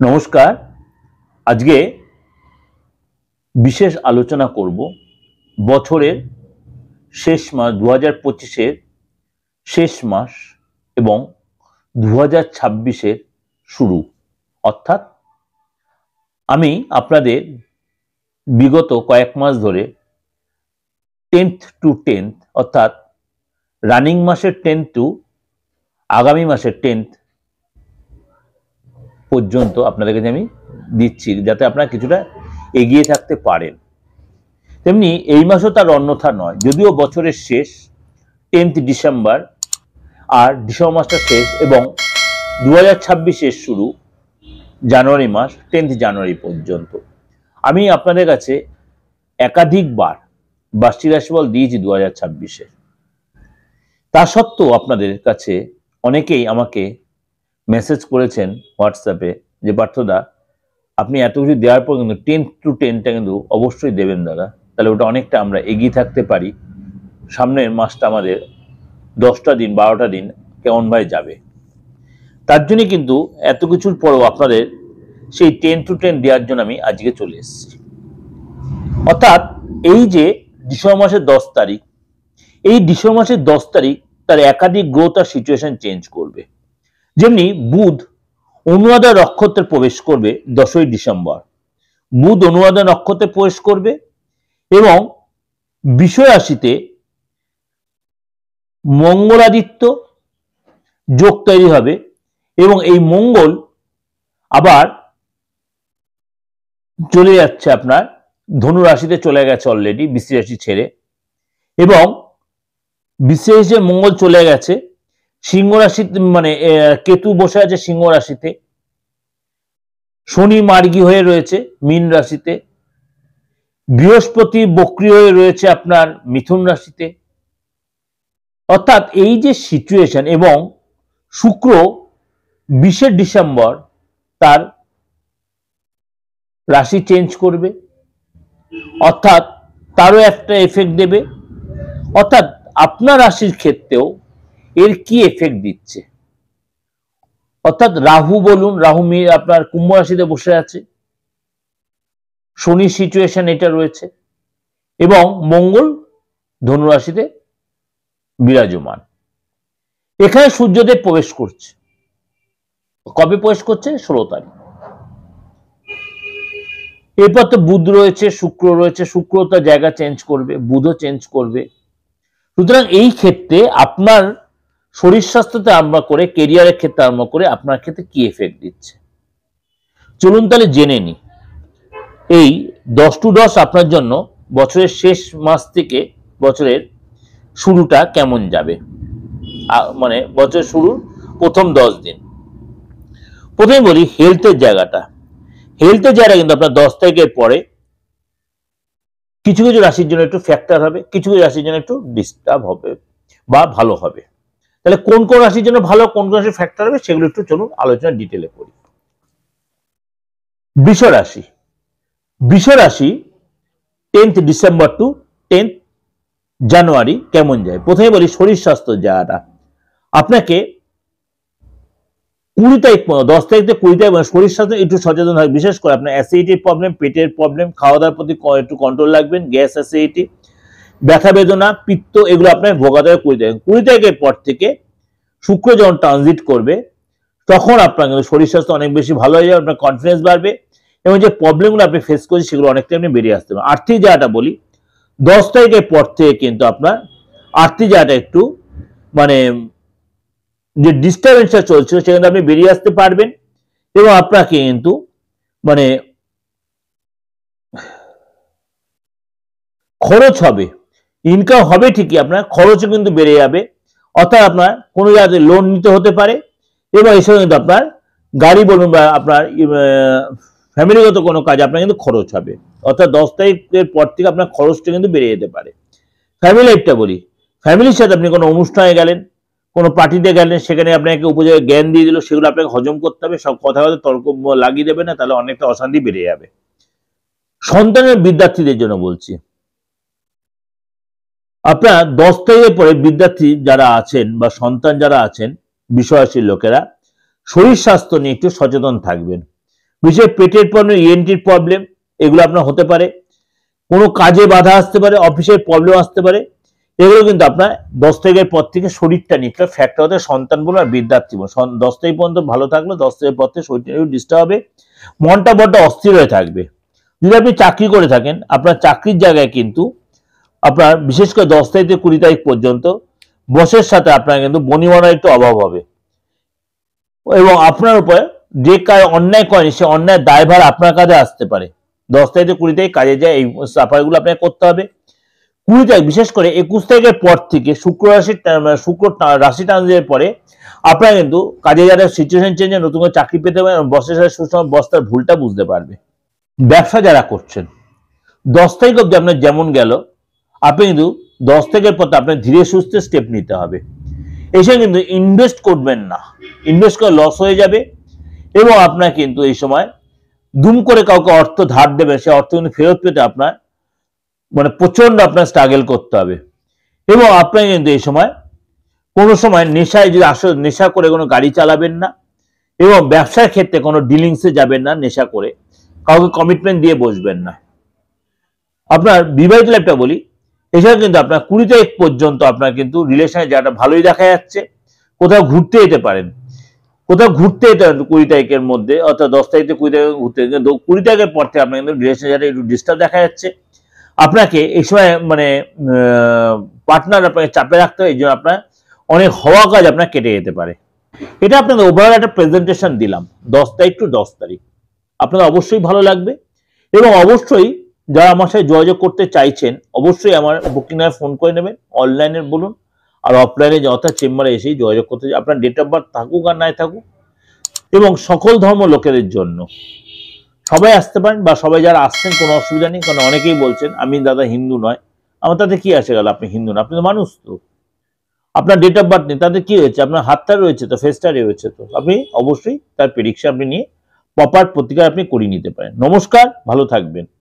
নমস্কার। আজকে বিশেষ আলোচনা করব বছরের শেষ মাস 2025-এর শেষ মাস এবং 2026-এর শুরু, অর্থাৎ আমি আপনাদের বিগত কয়েক মাস ধরে 10th to 10th অর্থাৎ রানিং মাসের 10th টু আগামী মাসের 10th পর্যন্ত আপনাদের কাছে আমি দিচ্ছি, যাতে আপনারা কিছুটা এগিয়ে থাকতে পারেন। তেমনি এই মাসও তার অন্যথা নয়, যদিও বছরের শেষ 10th ডিসেম্বর আর ডিসেম্বর মাসটা শেষ এবং 2026-এর শুরু জানুয়ারি মাস 10th জানুয়ারি পর্যন্ত। আমি আপনাদের কাছে একাধিকবার বার্ষিক রাশিফল দিয়েছি 2026-এর। তা সত্ত্বেও আপনাদের কাছে অনেকেই আমাকে মেসেজ করেছেন হোয়াটসঅ্যাপে যে পার্থদা, আপনি এত কিছু দেওয়ার পর কিন্তু 10th to 10টা কিন্তু অবশ্যই দেবেন দাদা, তাহলে ওটা অনেকটা আমরা এগিয়ে থাকতে পারি। সামনের মাসটা আমাদের 10টা দিন 12টা দিন কেমন ভাই যাবে, তার জন্য কিন্তু এত কিছুর পরেও আপনাদের সেই 10 to 10 দেওয়ার জন্য আমি আজকে চলে এসেছি। অর্থাৎ এই যে ডিসেম্বর মাসের 10 তারিখ, এই ডিসেম্বর মাসের 10 তারিখ তার একাধিক গ্রহ তার সিচুয়েশন চেঞ্জ করবে। যেমনি বুধ অনুরাধা নক্ষত্রে প্রবেশ করবে 10ই ডিসেম্বর, বুধ অনুরাধা নক্ষত্রে প্রবেশ করবে এবং বৃষ রাশিতে মঙ্গলাদিত্য যোগ তৈরি হবে এবং এই মঙ্গল আবার চলে যাচ্ছে আপনার ধনু রাশিতে, চলে গেছে অলরেডি বৃশ্চিক রাশি ছেড়ে, এবং বৃশ্চিক রাশিতে মঙ্গল চলে গেছে সিংহ রাশিতে, মানে কেতু বসে আছে সিংহ রাশিতে, শনি মার্গী হয়ে রয়েছে মীন রাশিতে, বৃহস্পতি বক্রী হয়ে রয়েছে আপনার মিথুন রাশিতে। অর্থাৎ এই যে সিচুয়েশন, এবং শুক্র 20 ডিসেম্বর তার রাশি চেঞ্জ করবে, অর্থাৎ তারও একটা এফেক্ট দেবে। অর্থাৎ আপনার রাশির ক্ষেত্রেও এর কি এফেক্ট দিচ্ছে, অর্থাৎ রাহু বলুন, রাহু আপনার কুম্ভ রাশিতে বসে আছে, শনি সিচুয়েশন এটা রয়েছে, এবং মঙ্গল ধনু রাশিতে বিরাজমান। এখানে সূর্যদেব প্রবেশ করছে, কবে প্রবেশ করছে? 16 তারিখ। এরপর তো বুধ রয়েছে, শুক্র রয়েছে, শুক্র তার জায়গা চেঞ্জ করবে, বুধও চেঞ্জ করবে। সুতরাং এই ক্ষেত্রে আপনার শরীর স্বাস্থ্যতে আরম্ভ করে কেরিয়ারের ক্ষেত্রে আরম্ভ করে আপনার ক্ষেত্রে কি এফেক্ট দিচ্ছে, চলুন তাহলে জেনে নি। এই 10 to 10 আপনার জন্য বছরের শেষ মাস থেকে বছরের শুরুটা কেমন যাবে, মানে বছরের শুরুর প্রথম 10 দিন। প্রথমে বলি হেলথের জায়গাটা। হেলথের জায়গা কিন্তু আপনার 10 তারিখের পরে কিছু কিছু রাশির জন্য একটু ফ্যাক্টর হবে, কিছু কিছু রাশির জন্য একটু ডিস্টার্ব হবে বা ভালো হবে। তাহলে কোন কোন রাশির জন্য ভালো, কোন কোন রাশির ফ্যাক্টর হবে, সেগুলো একটু চলুন আলোচনা ডিটেলে করি। বৃষ রাশি। বৃষ রাশি 10th ডিসেম্বর টু 10th জানুয়ারি কেমন যায়। প্রথমে বলি শরীর স্বাস্থ্য জায়গাটা। আপনাকে 20 তারিখ 10 তারিখ থেকে 20 তারিখ শরীর স্বাস্থ্য একটু সচেতন হয়, বিশেষ করে আপনার অ্যাসিডিটির প্রবলেম, পেটের প্রবলেম, খাওয়া দাওয়ার প্রতি একটু কন্ট্রোল রাখবেন, গ্যাস, অ্যাসিডিটি, ব্যথা বেদনা, পিত্ত, এগুলো আপনার ভোগাতে হবে 20 তারিখ। 20 তারিখের পর থেকে শুক্র যখন ট্রানজিট করবে তখন আপনার কিন্তু শরীর স্বাস্থ্য অনেক বেশি ভালো হয়ে যাবে, আপনার কনফিডেন্স বাড়বে এবং যে প্রবলেমগুলো আপনি ফেস করছেন সেগুলো অনেকটা আপনি বেরিয়ে আসতে পারবেন। আর্থিক জায়গাটা বলি, 10 তারিখের পর থেকে কিন্তু আপনার আর্থিক জায়গাটা একটু মানে যে ডিস্টারবেন্সটা চলছিল সেখানে আপনি বেরিয়ে আসতে পারবেন এবং আপনাকে কিন্তু মানে খরচ হবে, ইনকাম হবে ঠিকই, আপনার খরচও কিন্তু বেড়ে যাবে। অর্থাৎ আপনার কোনো জায়গায় লোন নিতে হতে পারে এবং এসব কিন্তু আপনার গাড়ি বলুন বা আপনার ফ্যামিলিগত কোনো কাজ আপনার কিন্তু খরচ হবে। অর্থাৎ 10 তারিখের পর থেকে আপনার খরচটা কিন্তু বেড়ে যেতে পারে। ফ্যামিলি লাইফটা বলি, ফ্যামিলির সাথে আপনি কোনো অনুষ্ঠানে গেলেন, কোনো পার্টিতে গেলেন, সেখানে আপনাকে উপযোগী জ্ঞান দিয়ে দিল, সেগুলো আপনাকে হজম করতে হবে, সব কথা কথা তর্ক লাগিয়ে দেবে না, তাহলে অনেকটা অশান্তি বেড়ে যাবে। সন্তানের বিদ্যার্থীদের জন্য বলছি, আপনার 10 তারিখের পরে বিদ্যার্থী যারা আছেন বা সন্তান যারা আছেন বৃষ রাশির লোকেরা শরীর স্বাস্থ্য নিয়ে একটু সচেতন থাকবেন। বিশেষ পেটের প্রবলেম, ইএনটির প্রবলেম, এগুলো আপনার হতে পারে। কোনো কাজে বাধা আসতে পারে, অফিসের প্রবলেম আসতে পারে। এগুলো কিন্তু আপনার 10 তারিখের পর থেকে শরীরটা নিয়ে ফ্যাক্টর হতে সন্তান বলুন আর বৃদ্ধার্থী বলুন, 10 তারিখ পর্যন্ত ভালো থাকলে 10 তারিখের পর থেকে শরীরটা ডিস্টার্ব হবে, মনটা বড্ড অস্থির হয়ে থাকবে। যদি আপনি চাকরি করে থাকেন, আপনার চাকরির জায়গায় কিন্তু আপনার বিশেষ করে 10 তারিখ থেকে 20 তারিখ পর্যন্ত বসের সাথে আপনার কিন্তু বনিবনার একটু অভাব হবে, এবং আপনার উপরে যে কাজ অন্যায় করেন সে অন্যায় দায়ভার আপনার কাছে আসতে পারে। 10 তারিখ থেকে 20 তারিখ কাজে যায়, এই সাফাইগুলো আপনাকে করতে হবে। 20 তারিখ বিশেষ করে 21 তারিখের পর থেকে শুক্র রাশি ট্রানজিটের পরে আপনারা কিন্তু কাজে যারা সিচুয়েশন চেঞ্জে নতুন করে চাকরি পেতে পারেন, বসের সাথে সুসময় বস তার ভুলটা বুঝতে পারবে। ব্যবসা যারা করছেন 10 তারিখ অব্দি আপনার যেমন গেল, আপনি কিন্তু 10 তারিখের পর আপনার ধীরে সুস্থে স্টেপ নিতে হবে। এসে কিন্তু ইনভেস্ট করবেন না, ইনভেস্ট করে লস হয়ে যাবে, এবং আপনার কিন্তু এই সময় দুম করে কাউকে অর্থ ধার দেবে, সে অর্থ কিন্তু ফেরত পেতে আপনার মানে প্রচন্ড আপনার স্ট্রাগল করতে হবে। এবং আপনার কিন্তু এই সময় কোনো সময় নেশায় যদি আসলে নেশা করে কোনো গাড়ি চালাবেন না, এবং ব্যবসার ক্ষেত্রে কোনো ডিলিংসে যাবেন না নেশা করে, কাউকে কমিটমেন্ট দিয়ে বসবেন না। আপনার বিবাহিত লাইফটা বলি, এছাড়া কিন্তু আপনার 20 তারিখ পর্যন্ত আপনার কিন্তু রিলেশনের জায়গাটা ভালোই দেখা যাচ্ছে। কোথাও ঘুরতে যেতে পারেন, কোথাও ঘুরতে যেতে পারেন 20 তারিখের মধ্যে, অর্থাৎ 10 তারিখ থেকে 20 তারিখে ঘুরতে, কিন্তু 20 তারিখের পর থেকে আপনার কিন্তু রিলেশনের জায়গাটা একটু ডিস্টার্ব দেখা যাচ্ছে। আপনাকে এই সময় মানে পার্টনার আপনাকে চাপে রাখতে হয়, এই জন্য আপনার অনেক হওয়া কাজ আপনার কেটে যেতে পারে। এটা আপনাদের ওভারঅল একটা প্রেজেন্টেশন দিলাম 10 তারিখ টু 10 তারিখ। আপনাদের অবশ্যই ভালো লাগবে, এবং অবশ্যই যারা আমার সাথে যোগাযোগ করতে চাইছেন অবশ্যই আমার বুকিং এ ফোন করে নেবেন, অনলাইনে বলুন আর অফলাইনে অর্থাৎ চেম্বারে এসেই যোগাযোগ করতে, আপনার ডেট অফ বার্থ থাকুক আর নাই থাকুক, এবং সকল ধর্ম লোকেদের জন্য সবাই আসতে পারেন, বা সবাই যারা আসছেন কোনো অসুবিধা নেই। কারণ অনেকেই বলছেন আমি দাদা হিন্দু নয়, আমার তাতে কি আসে গেল, আপনি হিন্দু না, আপনি তো মানুষ, তো আপনার ডেট অফ বার্থ নেই তাতে কি হয়েছে, আপনার হাতটা রয়েছে তো, ফেসটা রয়েছে তো, আপনি অবশ্যই তার প্রেডিকশন আপনি নিয়ে প্রপার প্রতিকার আপনি করিয়ে নিতে পারেন। নমস্কার, ভালো থাকবেন।